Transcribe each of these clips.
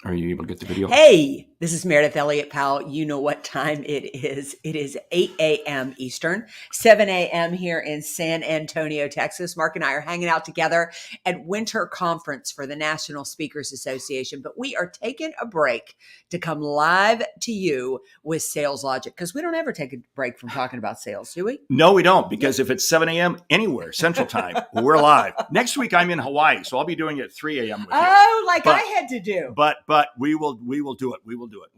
Are you able to get the video? Hey, this is Meridith Elliott Powell. You know what time it is. It is 8 a.m. Eastern, 7 a.m. here in San Antonio, Texas. Mark and I are hanging out together at Winter Conference for the National Speakers Association, but we are taking a break to come live to you with Sales Logic because we don't ever take a break from talking about sales, do we? No, we don't, because if it's 7 a.m. anywhere, Central Time, we're live. Next week, I'm in Hawaii, so I'll be doing it at 3 a.m. with you. Oh, like I had to do. But we will do it. We will do it.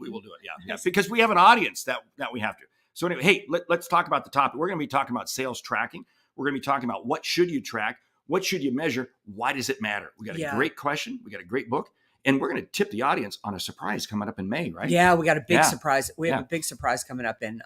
Yeah. Because we have an audience that we have to. So anyway, hey, let's talk about the topic. We're going to be talking about sales tracking. We're going to be talking about what should you track? What should you measure? Why does it matter? We got a great question. We got a great book. And we're going to tip the audience on a surprise coming up in May, right? Yeah, we got a big surprise. We have a big surprise coming up in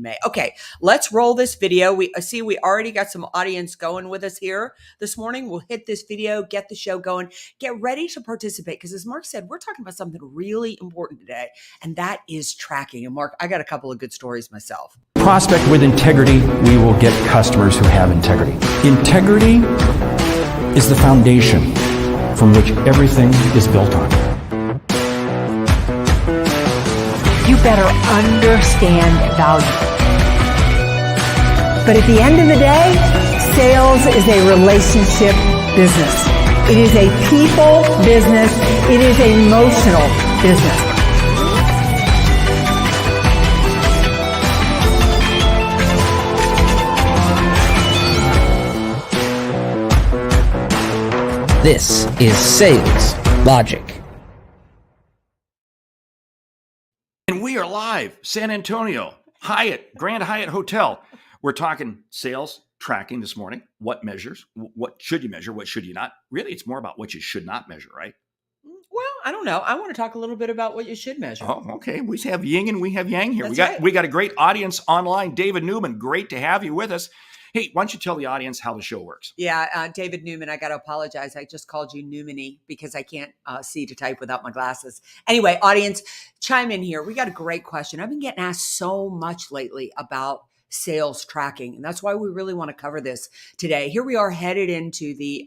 May. Okay, let's roll this video. We already got some audience going with us here this morning. We'll hit this video, get the show going, get ready to participate. Because as Mark said, we're talking about something really important today, and that is tracking. And Mark, I got a couple of good stories myself. Prospect with integrity, we will get customers who have integrity. Integrity is the foundation from which everything is built on. You better understand value. But at the end of the day, sales is a relationship business. It is a people business. It is an emotional business. This is Sales Logic. And we are live, San Antonio, Grand Hyatt Hotel. We're talking sales tracking this morning. What measures? What should you measure? What should you not? Really, it's more about what you should not measure, right? Well, I don't know. I want to talk a little bit about what you should measure. Oh, okay. We have yin and we have yang here. That's We got a great audience online. David Newman, great to have you with us. Hey, why don't you tell the audience how the show works? Yeah, David Newman, I got to apologize. I just called you Newman-y because I can't see to type without my glasses. Anyway, audience, chime in here. We got a great question. I've been getting asked so much lately about sales tracking, and that's why we really want to cover this today. Here we are headed into the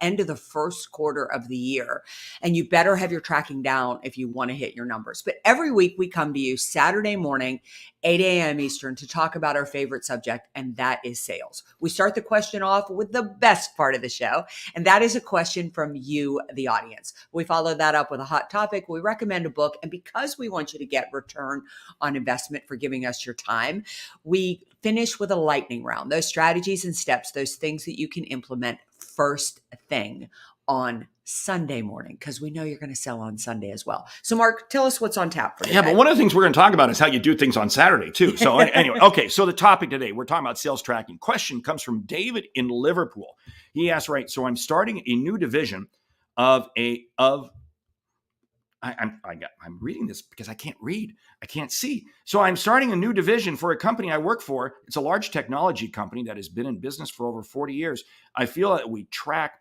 end of the first quarter of the year, and you better have your tracking down if you want to hit your numbers. But every week we come to you Saturday morning, 8 a.m. Eastern, to talk about our favorite subject, and that is sales. We start the question off with the best part of the show, and that is a question from you, the audience. We follow that up with a hot topic. We recommend a book, and because we want you to get return on investment for giving us your time, we finish with a lightning round, those strategies and steps, those things that you can implement first thing on Sunday morning, because we know you're going to sell on Sunday as well. So Mark, tell us what's on tap for today. Yeah, but one of the things we're going to talk about is how you do things on Saturday too. So anyway, okay. So the topic today, we're talking about sales tracking. Question comes from David in Liverpool. He asked, right, so I'm starting a new division I'm reading this because I can't read. I can't see. So I'm starting a new division for a company I work for. It's a large technology company that has been in business for over 40 years. I feel that we track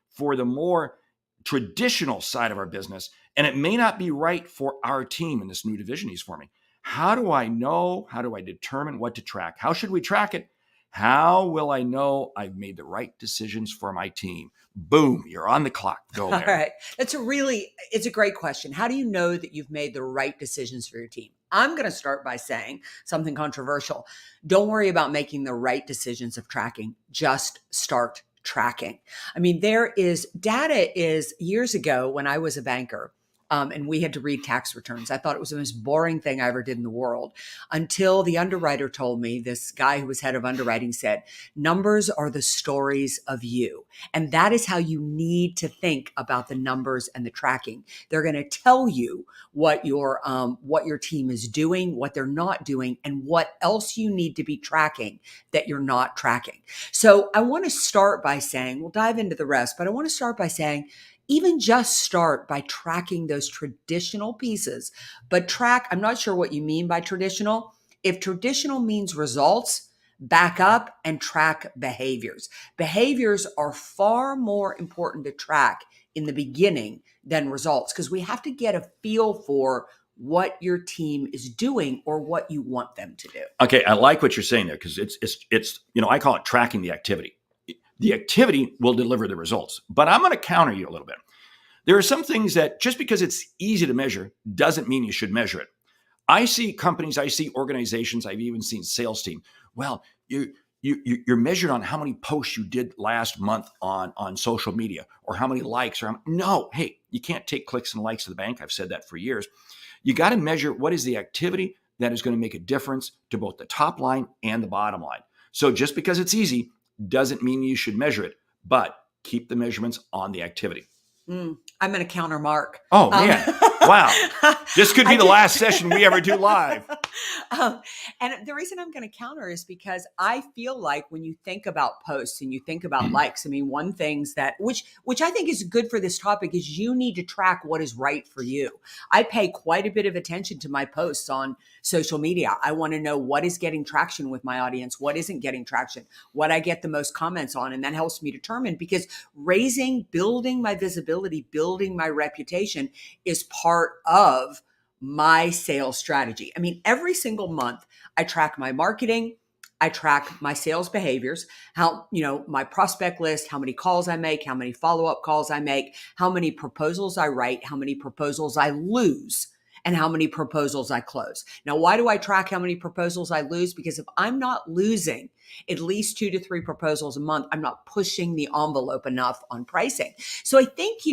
for the more traditional side of our business, and it may not be right for our team in this new division he's forming. How do I know? How do I determine what to track? How should we track it? How will I know I've made the right decisions for my team? Boom, you're on the clock. Go there. All right. It's a great question. How do you know that you've made the right decisions for your team? I'm going to start by saying something controversial. Don't worry about making the right decisions of tracking. Just start tracking. I mean, data is years ago when I was a banker, and we had to read tax returns. I thought it was the most boring thing I ever did in the world until the underwriter told me, this guy who was head of underwriting said, numbers are the stories of you. And that is how you need to think about the numbers and the tracking. They're going to tell you what your team is doing, what they're not doing, and what else you need to be tracking that you're not tracking. So I want to start by saying, we'll dive into the rest, but I want to start by saying, even just start by tracking those traditional pieces, but I'm not sure what you mean by traditional. If traditional means results, back up and track behaviors. Behaviors are far more important to track in the beginning than results, because we have to get a feel for what your team is doing or what you want them to do. Okay, I like what you're saying there, because it's I call it tracking the activity. The activity will deliver the results. But I'm going to counter you a little bit. There are some things that just because it's easy to measure doesn't mean you should measure it. I see companies, I see organizations, I've even seen sales team. Well, you're measured on how many posts you did last month on social media or how many likes. No, hey, you can't take clicks and likes to the bank. I've said that for years. You got to measure what is the activity that is going to make a difference to both the top line and the bottom line. So just because it's easy doesn't mean you should measure it, but keep the measurements on the activity. I'm going to counter Mark. Oh, man. Wow. This could be the last session we ever do live. And the reason I'm going to counter is because I feel like when you think about posts and you think about likes, I mean, one things that, which I think is good for this topic is you need to track what is right for you. I pay quite a bit of attention to my posts on social media. I want to know what is getting traction with my audience, what isn't getting traction, what I get the most comments on. And that helps me determine, because building my visibility, building my reputation is part of my sales strategy. I mean, every single month I track my marketing, I track my sales behaviors, my prospect list, how many calls I make, how many follow-up calls I make, how many proposals I write, how many proposals I lose, and how many proposals I close. Now, why do I track how many proposals I lose? Because if I'm not losing at least 2 to 3 proposals a month, I'm not pushing the envelope enough on pricing. So I think,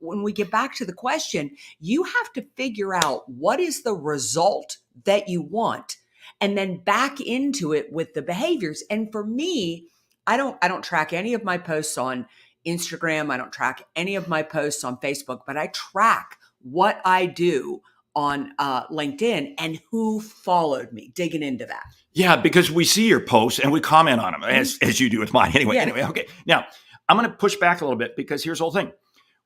when we get back to the question, you have to figure out what is the result that you want and then back into it with the behaviors. And for me, I don't track any of my posts on Instagram. I don't track any of my posts on Facebook, but I track what I do on LinkedIn and who followed me, digging into that. Yeah, because we see your posts and we comment on them as you do with mine. Anyway, okay. Now, I'm going to push back a little bit because here's the whole thing.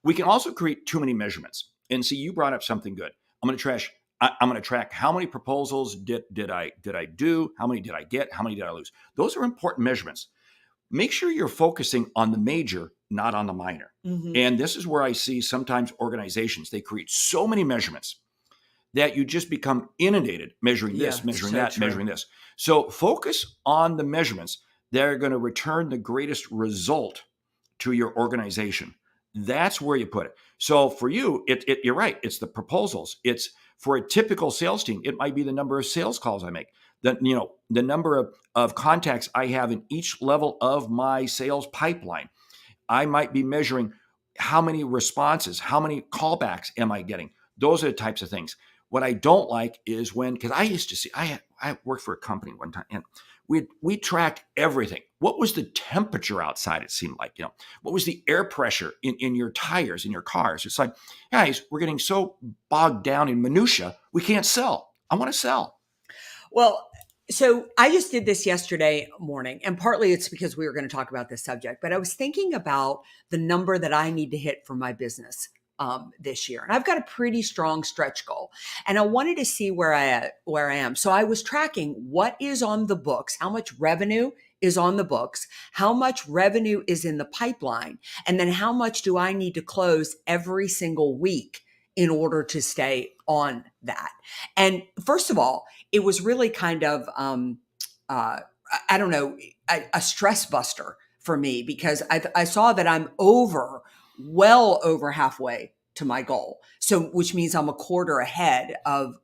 We can also create too many measurements. And see, you brought up something good. I'm going to track how many proposals did I do, how many did I get, how many did I lose. Those are important measurements. Make sure you're focusing on the major, not on the minor. Mm-hmm. And this is where I see sometimes organizations, they create so many measurements that you just become inundated measuring this, measuring that, measuring this. So focus on the measurements that are going to return the greatest result to your organization. That's where you put it. So for you, you're right. It's the proposals. It's for a typical sales team. It might be the number of sales calls I make, the number of contacts I have in each level of my sales pipeline. I might be measuring how many responses, how many callbacks am I getting? Those are the types of things. What I don't like is because I used to see, I worked for a company one time and we tracked everything. What was the temperature outside? It seemed like, what was the air pressure in your tires, in your cars? It's like, guys, we're getting so bogged down in minutia, we can't sell. I want to sell. Well, so I just did this yesterday morning, and partly it's because we were going to talk about this subject, but I was thinking about the number that I need to hit for my business this year. And I've got a pretty strong stretch goal, and I wanted to see where I am. So I was tracking what is on the books, how much revenue is on the books, how much revenue is in the pipeline, and then how much do I need to close every single week in order to stay on that. And first of all, it was really kind of, a stress buster for me, because I saw that I'm well over halfway to my goal. So, which means I'm a quarter ahead of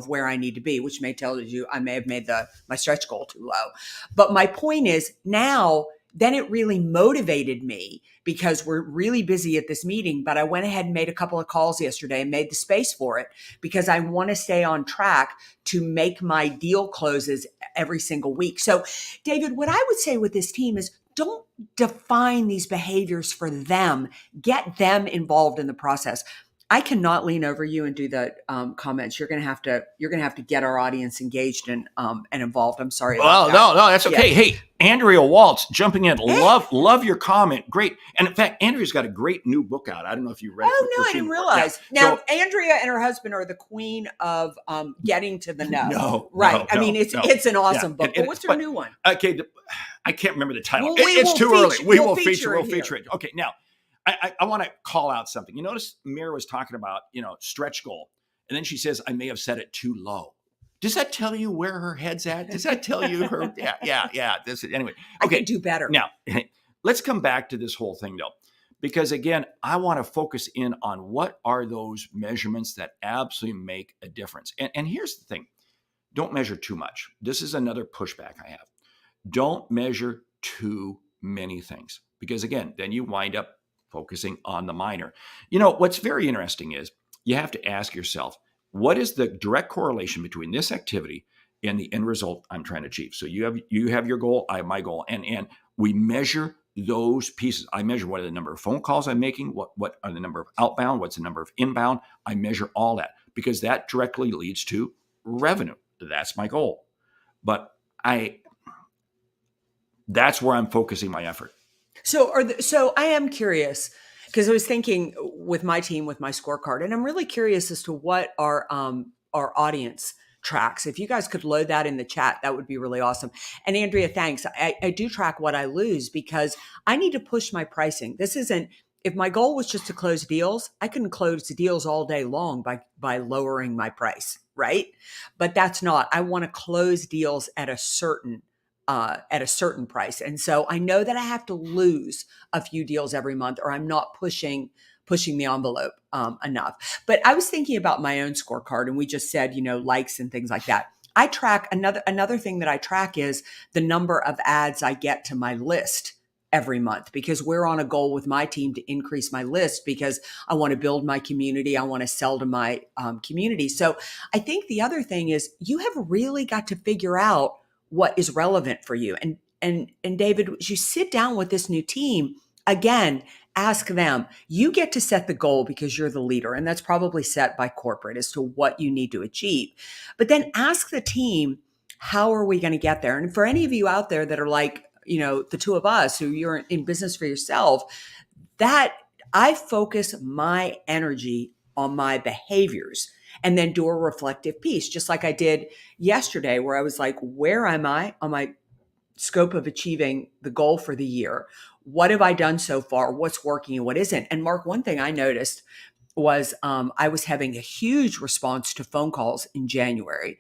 where I need to be, which may tell you I may have made my stretch goal too low. But my point is then it really motivated me, because we're really busy at this meeting, but I went ahead and made a couple of calls yesterday and made the space for it, because I want to stay on track to make my deal closes every single week. So, David, what I would say with this team is, don't define these behaviors for them. Get them involved in the process. I cannot lean over you and do the comments. You're gonna have to get our audience engaged and involved. I'm sorry. Well, no, that's okay. Yeah. Hey, Andrea Waltz jumping in. Love your comment. Great. And in fact, Andrea's got a great new book out. I don't know if you read it. Oh no, I didn't realize. Yeah. Now, Andrea and her husband are the queen of getting to the know. No, right. No, it's an awesome book. But what's her new one? Okay, I can't remember the title. Well, it's too early. We'll feature it. Okay, now. I want to call out something. You notice Mira was talking about, stretch goal. And then she says, I may have set it too low. Does that tell you where her head's at? Does that tell you her? Yeah. Anyway. Okay. I could do better. Now, let's come back to this whole thing though, because again, I want to focus in on what are those measurements that absolutely make a difference. And here's the thing, don't measure too much. This is another pushback I have. Don't measure too many things, because again, then you wind up focusing on the minor. What's very interesting is you have to ask yourself, what is the direct correlation between this activity and the end result I'm trying to achieve? So you have your goal, I have my goal, and we measure those pieces. I measure what are the number of phone calls I'm making, what are the number of outbound, what's the number of inbound. I measure all that because that directly leads to revenue. That's my goal. But that's where I'm focusing my effort. So I am curious, because I was thinking with my team, with my scorecard, and I'm really curious as to what our audience tracks. If you guys could load that in the chat, that would be really awesome. And Andrea, thanks. I do track what I lose because I need to push my pricing. This isn't, if my goal was just to close deals, I couldn't close the deals all day long by lowering my price, right? But that's not. I want to close deals at a certain price. And so I know that I have to lose a few deals every month or I'm not pushing the envelope enough. But I was thinking about my own scorecard, and we just said, likes and things like that. I track another thing that I track is the number of ads I get to my list every month, because we're on a goal with my team to increase my list because I want to build my community. I want to sell to my community. So I think the other thing is you have really got to figure out what is relevant for you. And David, as you sit down with this new team, again, ask them. You get to set the goal because you're the leader, and that's probably set by corporate as to what you need to achieve. But then ask the team, how are we going to get there? And for any of you out there that are like, the two of us who you're in business for yourself, that I focus my energy on my behaviors and then do a reflective piece, just like I did yesterday, where I was like, where am I on my scope of achieving the goal for the year? What have I done so far? What's working and what isn't? And Mark, one thing I noticed was I was having a huge response to phone calls in January.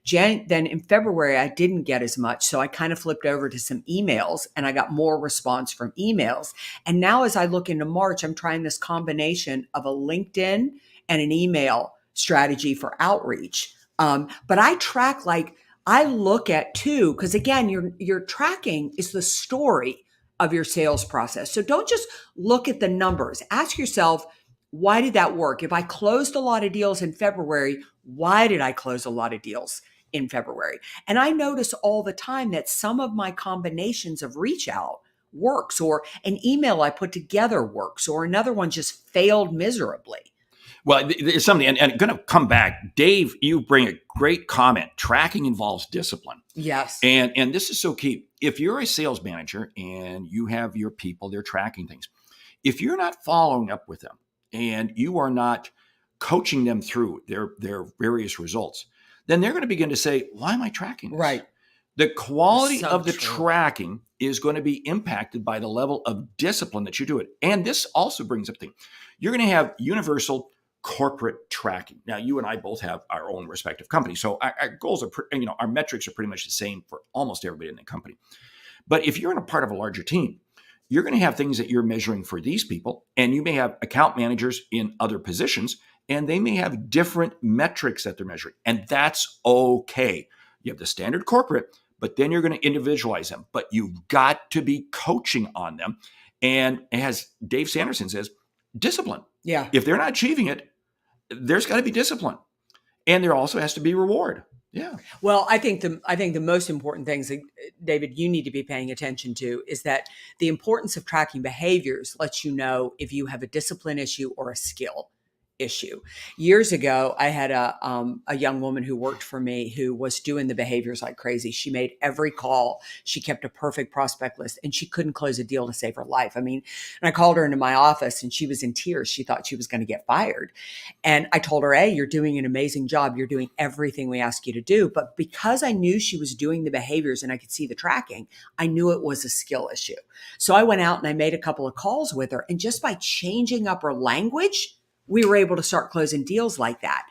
Then in February, I didn't get as much. So I kind of flipped over to some emails and I got more response from emails. And now as I look into March, I'm trying this combination of a LinkedIn and an email strategy for outreach. But I track, I look at too, because again, your tracking is the story of your sales process. So don't just look at the numbers. Ask yourself, why did that work? If I closed a lot of deals in February, why did I close a lot of deals in February? And I notice all the time that some of my combinations of reach out works, or an email I put together works, or another one just failed miserably. Well, it's something, and going to come back. Dave, you bring a great comment. Tracking involves discipline. Yes. And this is so key. If you're a sales manager and you have your people, they're tracking things. If you're not following up with them and you are not coaching them through their various results, then they're going to begin to say, why am I tracking this? Right. The quality So of the true. tracking is going to be impacted by the level of discipline that you do it. And this also brings up things. You're going to have universal corporate tracking. Now, you and I both have our own respective companies. So our goals are, our metrics are pretty much the same for almost everybody in the company. But if you're in a part of a larger team, you're going to have things that you're measuring for these people. And you may have account managers in other positions, and they may have different metrics that they're measuring. And that's okay. You have the standard corporate, but then you're going to individualize them. But you've got to be coaching on them. And as Dave Sanderson says, discipline. Yeah. If they're not achieving it, there's got to be discipline, and there also has to be reward. Yeah. Well, I think the most important things that, David, you need to be paying attention to is that the importance of tracking behaviors lets you know if you have a discipline issue or a skill issue. Years ago, I had a young woman who worked for me who was doing the behaviors like crazy. She made every call. She kept a perfect prospect list, and she couldn't close a deal to save her life. I mean, and I called her into my office and she was in tears. She thought she was going to get fired. And I told her, hey, you're doing an amazing job. You're doing everything we ask you to do. But because I knew she was doing the behaviors and I could see the tracking, I knew it was a skill issue. So I went out and I made a couple of calls with her. And just by changing up her language, we were able to start closing deals like that.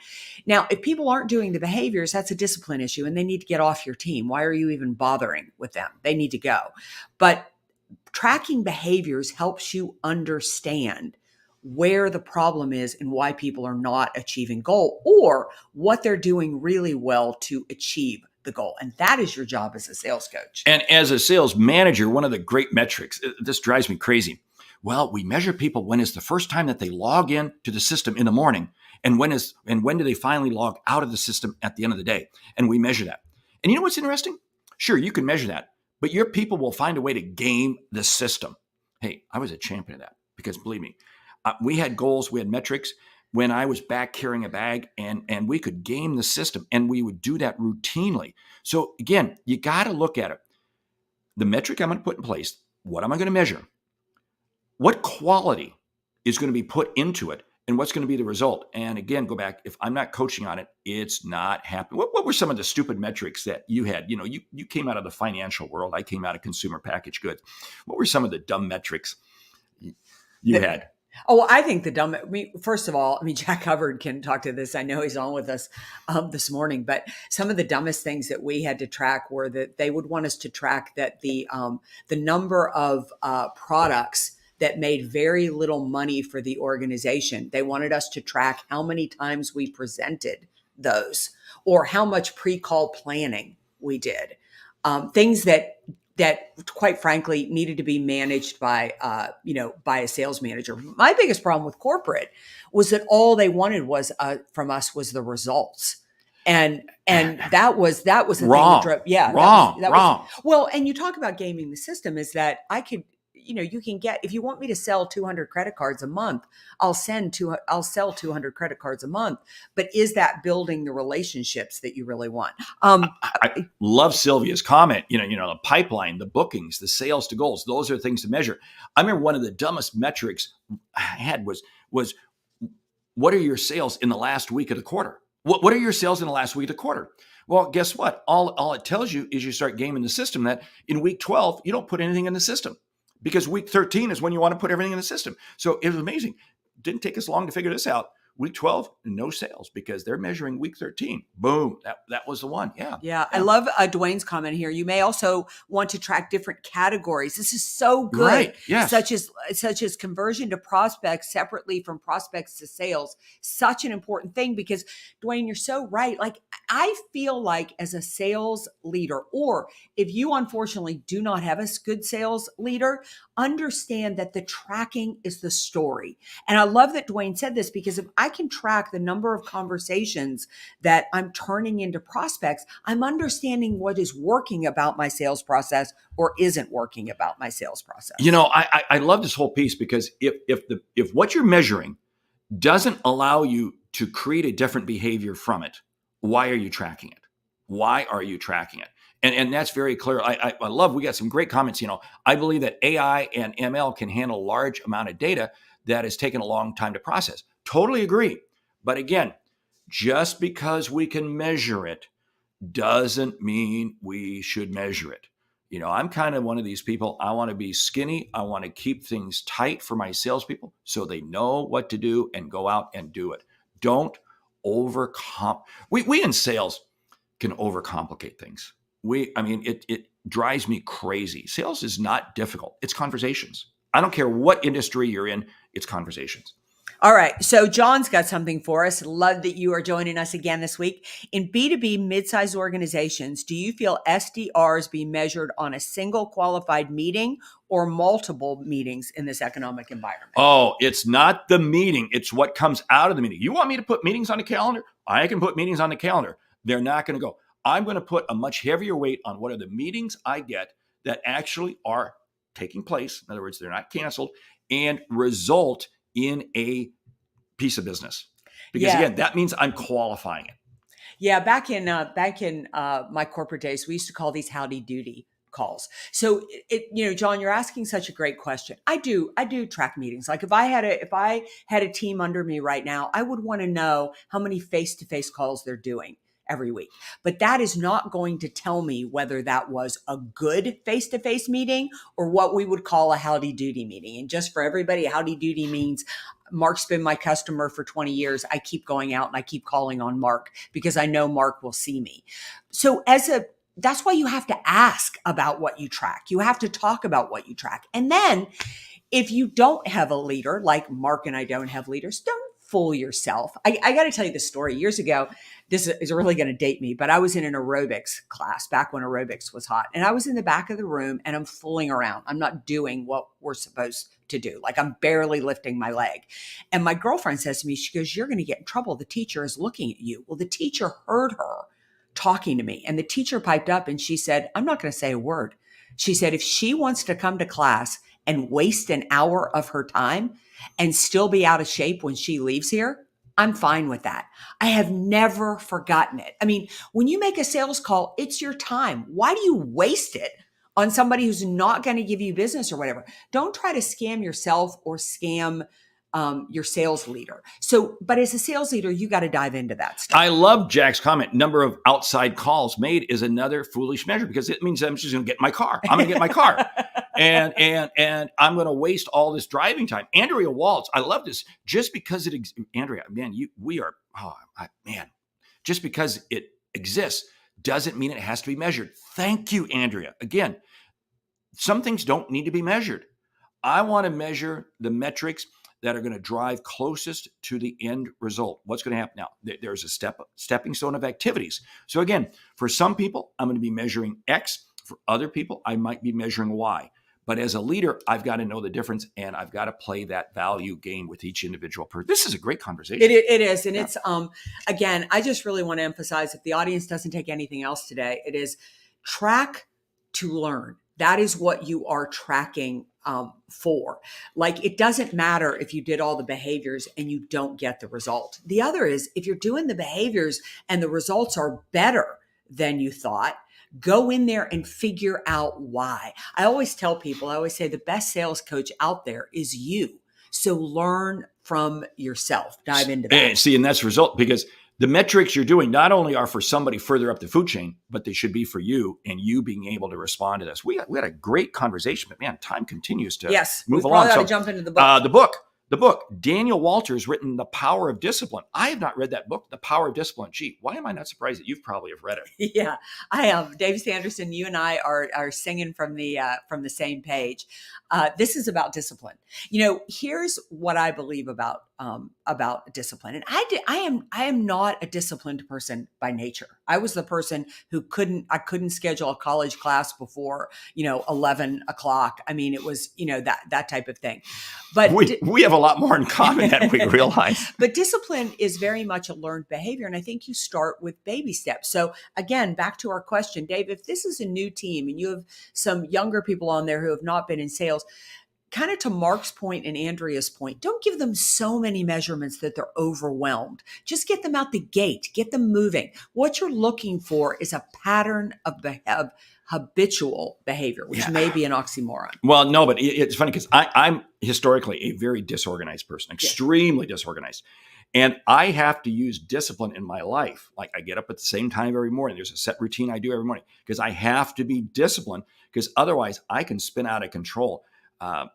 Now, if people aren't doing the behaviors, that's a discipline issue and they need to get off your team. Why are you even bothering with them? They need to go. But tracking behaviors helps you understand where the problem is and why people are not achieving goal, or what they're doing really well to achieve the goal. And that is your job as a sales coach. And as a sales manager, one of the great metrics, this drives me crazy. Well, we measure people when is the first time that they log in to the system in the morning, and when do they finally log out of the system at the end of the day? And we measure that. And you know what's interesting? Sure, you can measure that, but your people will find a way to game the system. Hey, I was a champion of that, because believe me, we had goals, we had metrics when I was back carrying a bag, and we could game the system, and we would do that routinely. So again, you got to look at it. The metric I'm going to put in place, what am I going to measure? What quality is going to be put into it, and what's going to be the result? And again, go back, if I'm not coaching on it, it's not happening. What were some of the stupid metrics that you had? You know, you came out of the financial world. I came out of consumer packaged goods. What were some of the dumb metrics you had? Oh, I think first of all, Jack Hubbard can talk to this. I know he's on with us this morning, but some of the dumbest things that we had to track were that they would want us to track that the number of products that made very little money for the organization. They wanted us to track how many times we presented those, or how much pre-call planning we did. Things that quite frankly needed to be managed by a sales manager. My biggest problem with corporate was that all they wanted was from us was the results. And that was the wrong. thing that drove, wrong. Well, and you talk about gaming the system, is that I could, you can get, if you want me to sell 200 credit cards a month, I'll sell 200 credit cards a month. But is that building the relationships that you really want? I love Sylvia's comment. The pipeline, the bookings, the sales to goals, those are things to measure. I remember one of the dumbest metrics I had was what are your sales in the last week of the quarter? What are your sales in the last week of the quarter? Well, guess what? All it tells you is you start gaming the system that in week 12, you don't put anything in the system, because week 13 is when you want to put everything in the system. So it was amazing. Didn't take us long to figure this out. Week 12, no sales, because they're measuring week 13. Boom. That was the one. Yeah. I love Dwayne's comment here. You may also want to track different categories. This is so good. Right. Yes. Such as conversion to prospects separately from prospects to sales. Such an important thing, because Dwayne, you're so right. Like, I feel like as a sales leader, or if you unfortunately do not have a good sales leader, understand that the tracking is the story. And I love that Dwayne said this, because if I can track the number of conversations that I'm turning into prospects, I'm understanding what is working about my sales process or isn't working about my sales process. I love this whole piece, because if what you're measuring doesn't allow you to create a different behavior from it, why are you tracking it? Why are you tracking it? And that's very clear. I love, we got some great comments. I believe that AI and ML can handle a large amount of data that has taken a long time to process. Totally agree. But again, just because we can measure it doesn't mean we should measure it. I'm kind of one of these people. I want to be skinny. I want to keep things tight for my salespeople so they know what to do and go out and do it. Don't we in sales can overcomplicate things. It drives me crazy. Sales is not difficult. It's conversations. I don't care what industry you're in. It's conversations. All right. So John's got something for us. Love that you are joining us again this week. In B2B mid-sized organizations, do you feel SDRs be measured on a single qualified meeting or multiple meetings in this economic environment? Oh, it's not the meeting. It's what comes out of the meeting. You want me to put meetings on the calendar? I can put meetings on the calendar. They're not going to go. I'm going to put a much heavier weight on what are the meetings I get that actually are taking place. In other words, they're not canceled and result in a piece of business. Because again, that means I'm qualifying it. Yeah. Back in my corporate days, we used to call these howdy doody calls. So John, you're asking such a great question. I do track meetings. Like if I had a team under me right now, I would want to know how many face-to-face calls they're doing every week. But that is not going to tell me whether that was a good face-to-face meeting or what we would call a howdy-doody meeting. And just for everybody, howdy-doody means Mark's been my customer for 20 years. I keep going out and I keep calling on Mark because I know Mark will see me. So as that's why you have to ask about what you track. You have to talk about what you track. And then if you don't have a leader, like Mark and I don't have leaders, don't fool yourself. I got to tell you this story. Years ago, this is really going to date me, but I was in an aerobics class back when aerobics was hot. And I was in the back of the room and I'm fooling around. I'm not doing what we're supposed to do. Like I'm barely lifting my leg. And my girlfriend says to me, she goes, "You're going to get in trouble. The teacher is looking at you." Well, the teacher heard her talking to me and the teacher piped up and she said, "I'm not going to say a word." She said, "If she wants to come to class and waste an hour of her time and still be out of shape when she leaves here, I'm fine with that." I have never forgotten it. I mean, when you make a sales call, it's your time. Why do you waste it on somebody who's not going to give you business or whatever? Don't try to scam yourself or scam your sales leader. So, but as a sales leader, you got to dive into that stuff. I love Jack's comment. Number of outside calls made is another foolish measure because it means I'm just going to get in my car. I'm going to get in my car. And I'm going to waste all this driving time. Andrea Waltz, I love this. Just because Andrea, man, just because it exists doesn't mean it has to be measured. Thank you, Andrea. Again, some things don't need to be measured. I want to measure the metrics that are going to drive closest to the end result. What's going to happen now? There's a stepping stone of activities. So again, for some people, I'm going to be measuring X. For other people, I might be measuring Y. But as a leader, I've got to know the difference and I've got to play that value game with each individual person. This is a great conversation. It is. And it's, again, I just really want to emphasize, if the audience doesn't take anything else today, it is track to learn. That is what you are tracking for. Like, it doesn't matter if you did all the behaviors and you don't get the result. The other is, if you're doing the behaviors and the results are better than you thought, go in there and figure out why. I always tell people, I always say the best sales coach out there is you. So learn from yourself. Dive into that. And that's the result, because the metrics you're doing not only are for somebody further up the food chain, but they should be for you and you being able to respond to this. We had a great conversation, but man, time continues to move along. So jump into the book. The book, Daniel Walter's written The Power of Discipline. I have not read that book, The Power of Discipline. Gee, why am I not surprised that you've probably have read it? Yeah, I am. Dave Sanderson, you and I are singing from the same page. This is about discipline. You know, here's what I believe about discipline. And I am not a disciplined person by nature. I was the person who couldn't schedule a college class before, 11 o'clock. I mean, it was, that type of thing. But we have a lot more in common than we realize. But discipline is very much a learned behavior. And I think you start with baby steps. So again, back to our question, Dave, if this is a new team and you have some younger people on there who have not been in sales, kind of to Mark's point and Andrea's point, don't give them so many measurements that they're overwhelmed. Just get them out the gate, get them moving. What you're looking for is a pattern of habitual behavior, which may be an oxymoron. Well, no, but it's funny because I'm historically a very disorganized person, extremely disorganized. And I have to use discipline in my life. Like, I get up at the same time every morning. There's a set routine I do every morning because I have to be disciplined, because otherwise I can spin out of control. I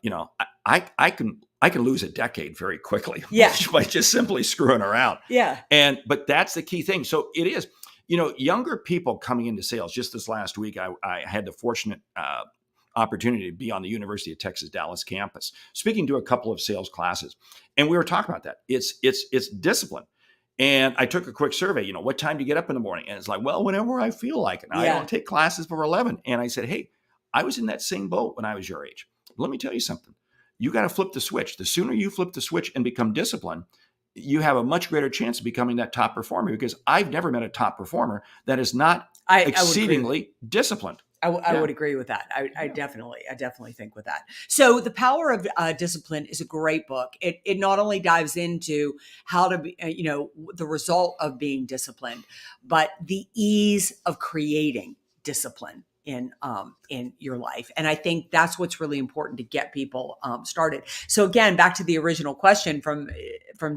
can lose a decade very quickly by just simply screwing around. Yeah. But that's the key thing. So it is, younger people coming into sales. Just this last week, I had the fortunate opportunity to be on the University of Texas Dallas campus, speaking to a couple of sales classes. And we were talking about that. It's discipline. And I took a quick survey, what time do you get up in the morning? And it's like, well, whenever I feel like it. I don't take classes before 11. And I said, hey, I was in that same boat when I was your age. Let me tell you something. You got to flip the switch. The sooner you flip the switch and become disciplined, you have a much greater chance of becoming that top performer, because I've never met a top performer that is not exceedingly disciplined. I would agree with that. I definitely think with that. So The Power of Discipline is a great book. It not only dives into how to be, the result of being disciplined, but the ease of creating discipline in your life. And I think that's what's really important to get people started. So again, back to the original question from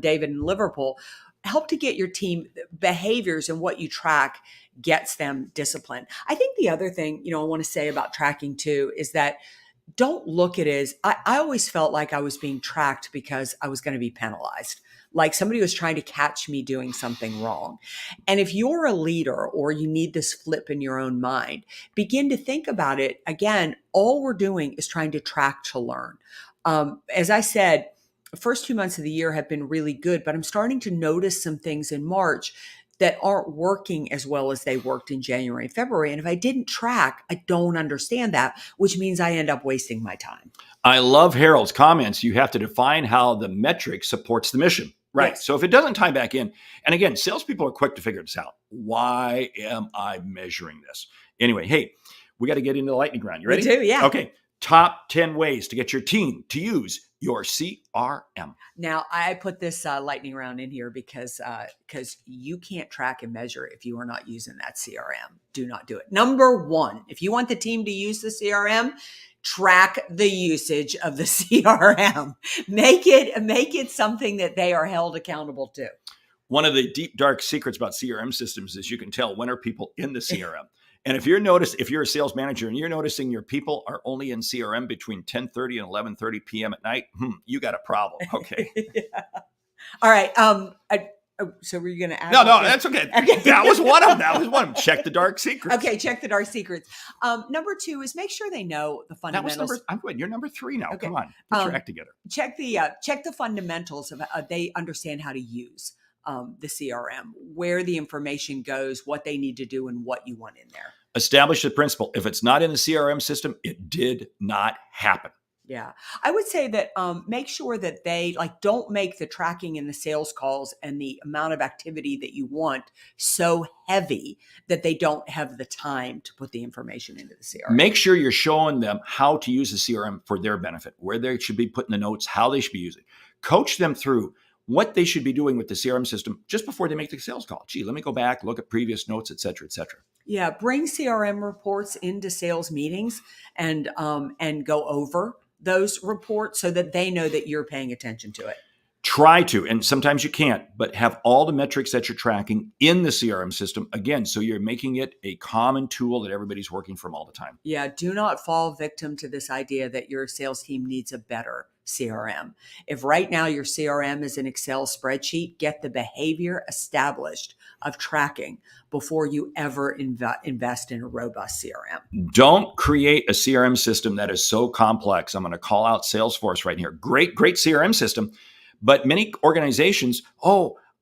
David in Liverpool, help to get your team behaviors, and what you track gets them disciplined. I think the other thing, I want to say about tracking too, is that don't look at it as, I always felt like I was being tracked because I was going to be penalized. like somebody was trying to catch me doing something wrong. And if you're a leader or you need this flip in your own mind, begin to think about it. Again, all we're doing is trying to track to learn. As I said, the first 2 months of the year have been really good, but I'm starting to notice some things in March that aren't working as well as they worked in January and February. And if I didn't track, I don't understand that, which means I end up wasting my time. I love Harold's comments. You have to define how the metric supports the mission. Right. Yes. So if it doesn't tie back in, and again, salespeople are quick to figure this out. Why am I measuring this? Anyway, hey, we got to get into the lightning round. You ready? We do, yeah. Okay. Top 10 ways to get your team to use your CRM. Now, I put this lightning round in here because you can't track and measure if you are not using that CRM. Do not do it. Number one, if you want the team to use the CRM, track the usage of the CRM. Make it something that they are held accountable to. One of the deep, dark secrets about CRM systems is you can tell when are people in the CRM. And if you're a sales manager and you're noticing your people are only in CRM between 10:30 and 11:30 p.m. at night, you got a problem. Okay. Yeah. All right. So were you going to add? No, that's okay. That was one of them. Check the dark secrets. Okay, check the dark secrets. Number two is make sure they know the fundamentals. I'm good. You're number 3 now. Okay. Come on, put your act together. Check the fundamentals of they understand how to use the CRM, where the information goes, what they need to do, and what you want in there. Establish the principle. If it's not in the CRM system, it did not happen. Yeah. I would say that make sure that they don't make the tracking and the sales calls and the amount of activity that you want so heavy that they don't have the time to put the information into the CRM. Make sure you're showing them how to use the CRM for their benefit, where they should be putting the notes, how they should be using. Coach them through what they should be doing with the CRM system just before they make the sales call. Gee, let me go back, look at previous notes, et cetera, et cetera. Yeah. Bring CRM reports into sales meetings and go over those reports so that they know that you're paying attention to it. Try to, and sometimes you can't, but have all the metrics that you're tracking in the CRM system, again, so you're making it a common tool that everybody's working from all the time. Yeah, do not fall victim to this idea that your sales team needs a better CRM. If right now your CRM is an Excel spreadsheet, get the behavior established of tracking before you ever invest in a robust CRM. Don't create a CRM system that is so complex. I'm going to call out Salesforce right here. Great CRM system. But many organizations,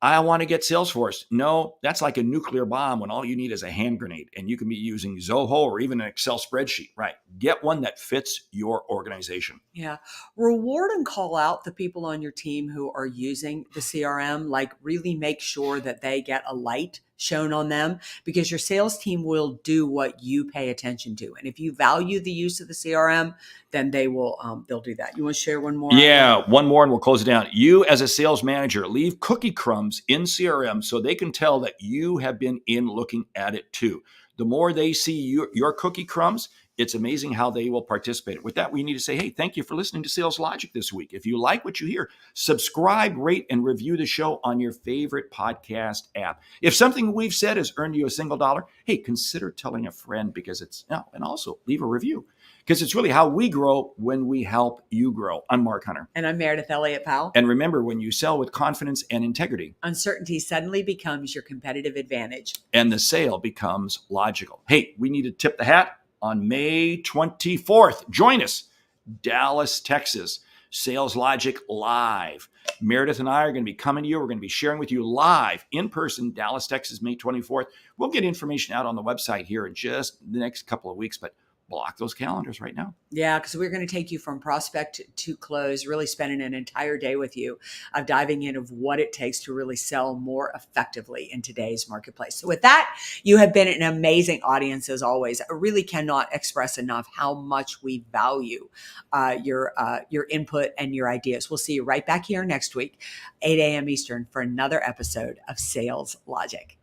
I want to get Salesforce. No, that's like a nuclear bomb when all you need is a hand grenade and you can be using Zoho or even an Excel spreadsheet, right? Get one that fits your organization. Yeah. Reward and call out the people on your team who are using the CRM, really make sure that they get a light shown on them, because your sales team will do what you pay attention to. And if you value the use of the CRM, then they'll do that. You want to share one more? Yeah, one more and we'll close it down. You as a sales manager, leave cookie crumbs in CRM so they can tell that you have been in looking at it too. The more they see your cookie crumbs, it's amazing how they will participate. With that, we need to say, hey, thank you for listening to Sales Logic this week. If you like what you hear, subscribe, rate, and review the show on your favorite podcast app. If something we've said has earned you a single dollar, hey, consider telling a friend and also leave a review because it's really how we grow when we help you grow. I'm Mark Hunter. And I'm Meridith Elliott Powell. And remember, when you sell with confidence and integrity, uncertainty suddenly becomes your competitive advantage. And the sale becomes logical. Hey, we need to tip the hat. On May 24th, join us, Dallas, Texas, Sales Logic Live. Meridith and I are going to be coming to you. We're going to be sharing with you live in person, Dallas, Texas, May 24th. We'll get information out on the website here in just the next couple of weeks, but block those calendars right now. Yeah, because we're going to take you from prospect to close, really spending an entire day with you of diving in of what it takes to really sell more effectively in today's marketplace. So with that, you have been an amazing audience as always. I really cannot express enough how much we value your input and your ideas. We'll see you right back here next week, 8 a.m. Eastern for another episode of Sales Logic.